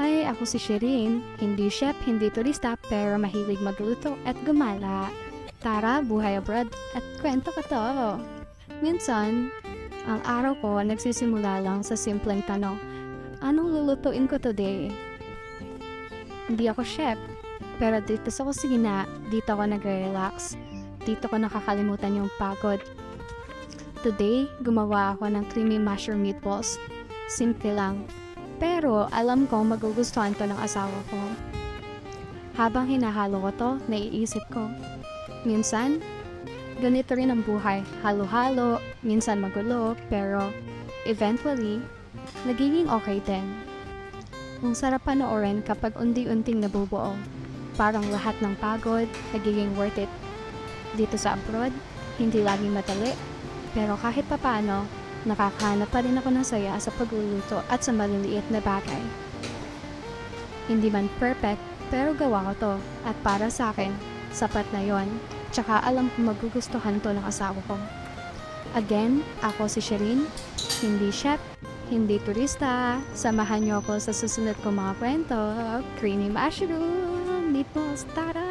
Hi, ako si Shireen. Hindi chef, hindi turista, pero mahilig magluto at gumala. Tara, buhay abroad at kwento ko to. Minsan, ang araw ko nagsisimula lang sa simpleng tanong, anong lulutuin ko today? Hindi ako chef, pero dito sa kusina, dito ako nagre-relax. Dito ko nakakalimutan yung pagod. Today, gumawa ako ng creamy mushroom meatballs. Simple lang. Pero alam ko magugustuhan to ng asawa ko. Habang hinahalo ko to, naiisip ko. Minsan, ganito rin ang buhay. Halo-halo, minsan magulo, pero eventually, nagiging okay din. Ang sarap panoorin kapag unti-unting nabubuo. Parang lahat ng pagod, nagiging worth it. Dito sa abroad, hindi laging madali, pero kahit papaano, nakakahanap pa rin ako ng saya sa pagluluto at sa maliliit na bagay. Hindi man perfect, pero gawa ko to at para sa akin, sapat na yon. Tsaka alam ko magugustuhan to ng asawa ko. Again, ako si Shireen, hindi chef, hindi turista. Samahan niyo ako sa susunod kong mga kwento. Creamy mushroom, meatballs, tara!